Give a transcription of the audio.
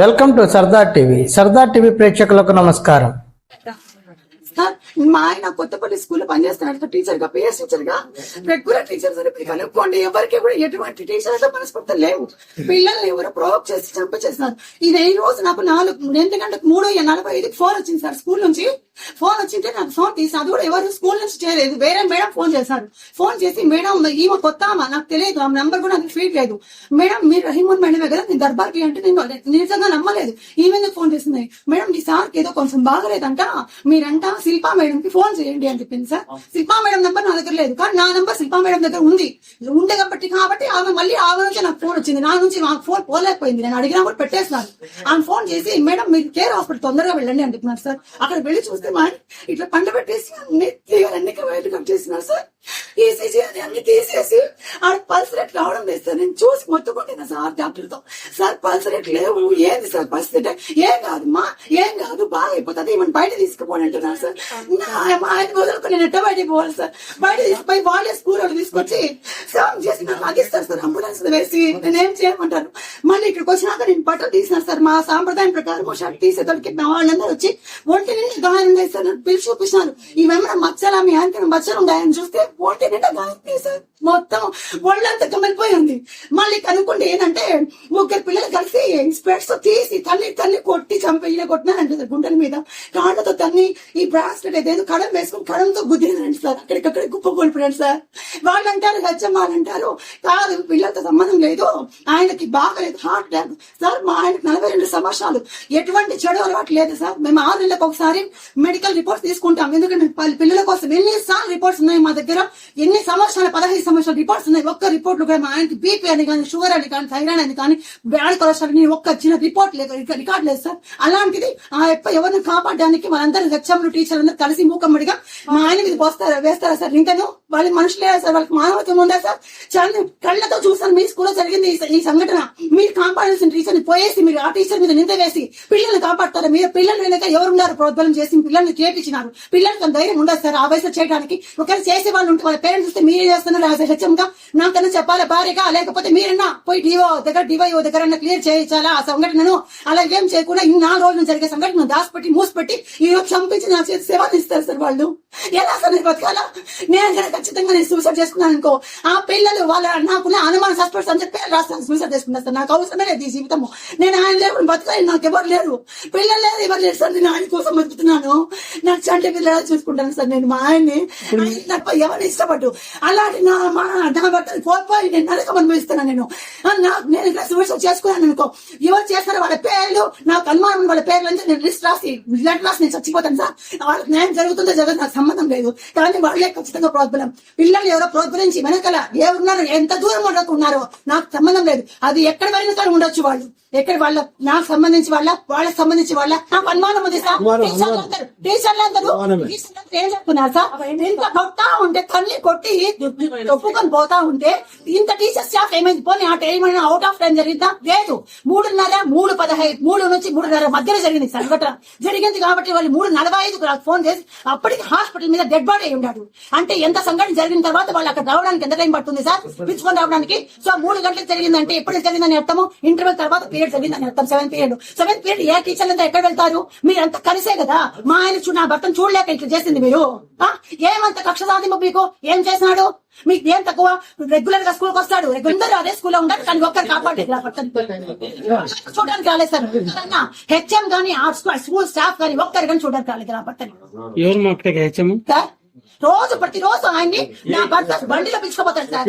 Welcome to Sardar TV. Sardar TV ప్రేక్షకులకు నమస్కారం. మా ఆయన కొత్తపల్లి స్కూల్లో పనిచేస్తున్నాడు టీచర్ గా, పిఎస్ టీచర్ గా. రెగ్యులర్ టీచర్స్ అని కనుక్కోండి, ఎవరికి కూడా ఎటువంటి టీచర్స్ మనస్ఫూర్తి లేవు. పిల్లల్ని ఎవరు ప్రొవోక్ చేసి చంపచేస్తున్నారు. ఇది ఈ రోజు నాకు 3:45 ఫోన్ వచ్చింది సార్ స్కూల్ నుంచి. ఫోన్ వచ్చింటే నాకు ఫోన్ తీసి, అది కూడా ఎవరు స్కూల్ నుంచి చేయలేదు, వేరే మేడం ఫోన్ చేశారు. ఫోన్ చేసి, మేడం ఈమె కొత్త నాకు తెలియదు, ఆ నెంబర్ కూడా నాకు ఫీడ్ లేదు. మేడం మీరు రహీమన్ మేడమే కదా, నేను దర్బార్కి అంటే నేను నిజంగా నమ్మలేదు. ఈమె ఫోన్ చేసింది, మేడం మీ సార్కి ఏదో కొంచెం బాగలేదంట, మీరంట శిల్పా మేడం కి ఫోన్ చేయండి అని చెప్పింది సార్. శిల్పా మేడం నెంబర్ నా దగ్గర లేదు, కానీ నా నెంబర్ శిల్పా మేడం దగ్గర ఉంది కాబట్టి ఆమె మళ్ళీ ఆమె నుంచి నాకు ఫోన్ వచ్చింది. నా నుంచి నాకు ఫోన్ పోలేకపోయింది, నేను అడిగినా కూడా పెట్టేస్తున్నారు. ఆమె ఫోన్ చేసి, మేడం మీరు కేర్ హాస్పిటల్ తొందరగా వెళ్ళండి అని చెప్పినారు సార్. అక్కడ వెళ్ళి చూస్తే ఇట్లా పంట పెట్టేసి అన్ని వైర్లు కట్ చేసినారు సార్. ఈసీజీ అని అన్ని తీసేసి ఆడ పల్స్ రేట్ రావడం లేదు సార్. నేను చూసి మొత్తుకుంటున్నా సార్ డాక్టర్ తో, సార్ పల్స్ రేట్ లేవు, ఏంది సార్ పరిస్థితి? ఏం కాదు బాగా అయిపోతుంది, ఏమన్నా బయట తీసుకుపోని అంటున్నారు సార్. ఆయన వదులుకొని నేను ఎట్ట బయటకు పోవాలి సార్? బయట తీసుకుపోయి వాళ్ళే స్కూల్ వాళ్ళు తీసుకొచ్చి సేవం చేసి నాకు అందిస్తారు సార్, అంబులెన్స్ వేసి. నేనేం చేయమంటారు? మళ్ళీ ఇక్కడికి వచ్చినాక నేను బట్టలు తీసినాను సార్. మా సాంప్రదాయం ప్రకారం షర్ట్ తీసేతోడికి వాళ్ళందరూ వచ్చి ఒంటి నిండా గాయం ఉన్నాయి సార్. పిలిచి చూపిస్తున్నారు, ఇవేమైనా మచ్చలా మీ ఆయనకి మచ్చలు ఉన్నాయని చూస్తే ఒంటి నిండా గాయం సార్. మొత్తం ఒళ్ళంతా కమిలిపోయి ఉంది. మళ్ళీ కనుక్కుంటే ఏంటంటే, ముగ్గురు పిల్లలు కలిసి స్పెట్స్ తీసి తల్లి కొట్టి కొట్టినారంటే సార్, గుండెల మీద కాళ్ళతో తన్ని ఈ బ్రాస్లెట్ ఏదో కడం వేసుకుని కడంతో గుద్దినారండి సార్. అక్కడికక్కడ కుప్ప కోల్పోయాడు సార్. వాళ్ళు అంటారు, వాళ్ళు అంటారు కాదు పిల్లలతో సంబంధం లేదు, ఆయనకి బాగలేదు, హార్ట్ అటాక్ సార్. మా ఆయనకి 42 సంవత్సరాలు, ఎటువంటి చెడు అలవాటు లేదు సార్. మేము 6 నెలలకు ఒకసారి మెడికల్ రిపోర్ట్స్ తీసుకుంటాం, ఎందుకంటే పిల్లల కోసం ఎన్నిసార్లు రిపోర్ట్స్ ఉన్నాయి మా దగ్గర, ఎన్ని సంవత్సరాలు 15 సంవత్సరాల రిపోర్ట్స్ ఉన్నాయి. ఒక్క రిపోర్ట్ కూడా మా ఆయనకి బీపీ అని కానీ, షుగర్ అని కానీ, థైరాయిడ్ అని కానీ, బ్యాడ్ కొలెస్ట్రాల్ అని ఒక్క చిన్న రిపోర్ట్ లేదు, రికార్డ్ లేదు సార్. అలాంటిది ఎవరిని కాపాడడానికి వాళ్ళందరూ హెచ్ఎంలు టీచర్లు అందరూ కలిసి మూకమ్మడిగా మా ఆయన మీద వేస్తారా సార్? ఇంకను వాళ్ళ మనుషులే సార్, వాళ్ళకి మానవత్వం ఉందా సార్? చాలా కళ్ళతో చూసాను మీ స్కూల్లో జరిగింది ఈ సంఘటన. మీరు కాపాడాల్సిన టీచర్ని పోయేసి మీరు ఆ టీచర్ మీద నింద వేసి పిల్లల్ని కాపాడతారా? మీరు పిల్లలు వెనక ఎవరున్నారు ప్రోద్బలం చేసి పిల్లల్ని చేపించినారు? పిల్లలకి ధైర్యం ఉండదు సార్ ఆ వయసులో చేయడానికి. ఒకవేళ చేసే వాళ్ళు ఉంటే వాళ్ళ పేరెంట్స్ వస్తే మీరే చేస్తున్నారు హెచ్ఎంగా. నాకన్నా చెప్పాలా భార్యగా, లేకపోతే మీరన్నా పోయి డివైఓ దగ్గర క్లియర్ చేయించాలా ఆ సంఘటనను? అలా ఏం చేయకుండా ఈ 4 రోజులు జరిగే సంఘటన దాచిపెట్టి మూసిపెట్టి ఈ రోజు చంపించి నా చేతి సేవలు ఇస్తారు సార్. వాళ్ళు ఎలా సార్ నేను బతకాలా? నేను ఖచ్చితంగా నేను సూసైడ్ చేసుకున్నాను అనుకో, ఆ పిల్లలు వాళ్ళ నాకున్న అనుమాన సస్పెక్ట్స్ అని చెప్పి రాస్తాను, సూసైడ్ చేసుకున్నాను సార్. నాకు అవసరమే లేదు ఈ జీవితము. నేను ఆయన లేకుండా బతకాలి, నాకు ఎవరు లేరు, పిల్లలు లేరు, ఎవరు లేరు సార్. నేను ఆయన కోసం బతుకుతున్నాను. నాకు చంటి పిల్లలు చూసుకుంటాను సార్. నేను మా ఆయన్ని ఎవరిని ఇష్టపడ్డు అలాంటి నా భర్తను కోల్పోయి నేను నరకం అనుభవిస్తున్నాను. నేను ఇక్కడ సూసైడ్ చేసుకున్నాను అనుకో, ఎవరు చేస్తారో వాళ్ళ పేర్లు నాకు అనుమానం, వాళ్ళ పేర్లు అంటే నేను లిస్ట్ రాసి బ్లడ్ రాసి నేను చచ్చిపోతాను సార్. వాళ్ళకి న్యాయం జరుగుతుందో జరగదు నాకు సంబంధం లేదు, కానీ వాళ్ళే ఖచ్చితంగా ప్రోద్బలం. పిల్లలు ఎవరో ప్రోద్బలించి వెనకాల ఎవరున్నారో, ఎంత దూరం ఉన్నారో నాకు సంబంధం లేదు. అది ఎక్కడ వెళ్ళిన కానీ ఉండొచ్చు, వాళ్ళు ఎక్కడ వాళ్ళ నాకు సంబంధించి వాళ్ళకి సంబంధించి నాకు అనుమానం ఉంది సార్. టీచర్లందరూ ఏం చెప్తున్నారు సార్? ఇంత కొడతా ఉంటే తల్లి కొట్టి తొప్పుకొని పోతా ఉంటే ఇంత టీచర్ స్టాఫ్ ఏమైంది? పోనీ ఆ టైం అవుట్ ఆఫ్ టైం జరిగిందా? లేదు. 3:30, 3:15, 3 నుంచి 3:30 మధ్యలో జరిగింది సంఘటన. జరిగింది కాబట్టి వాళ్ళు 3:45 ఫోన్ చేసి అప్పటికి హాస్పిటల్ మీద డెడ్ బాడీ అయి ఉన్నాడు. అంటే ఎంత సంఘటన జరిగిన తర్వాత వాళ్ళు అక్కడ రావడానికి ఎంత టైం పడుతుంది సార్ పిలుచుకొని రావడానికి? సో 3 గంటలకు జరిగిందంటే ఎప్పుడు జరిగిందని అర్థము? ఇంటర్వెల్ తర్వాత పీరియడ్ జరిగిందని అర్థం. 7th పీరియడ్ ఏ టీచర్లు అంతా ఎక్కడ వెళ్తారు? మీరంతా కలిసే కదా. మా ఆయన నా భర్తను చూడలేక ఇట్లా చేసింది మీరు. ఏమంత కక్ష సాధింపు మీకు? ఏం చేసినాడు? మీకు ఏం తక్కువ? రెగ్యులర్ గా స్కూల్కి వస్తాడు, రెగ్యులర్ అదే స్కూల్లో ఉంటాడు, కానీ ఒక్కరు కాపాడలేదు చూడడానికి రాలేదు సార్. హెచ్ఎం గానీ ఆ స్కూల్ స్టాఫ్ గానీ ఒక్కరు కానీ చూడడానికి రాలేదు నా భర్తని. ప్రతిరోజు ఆయన్ని నా భర్త బండిలో పిలుచుకోపోతాడు సార్.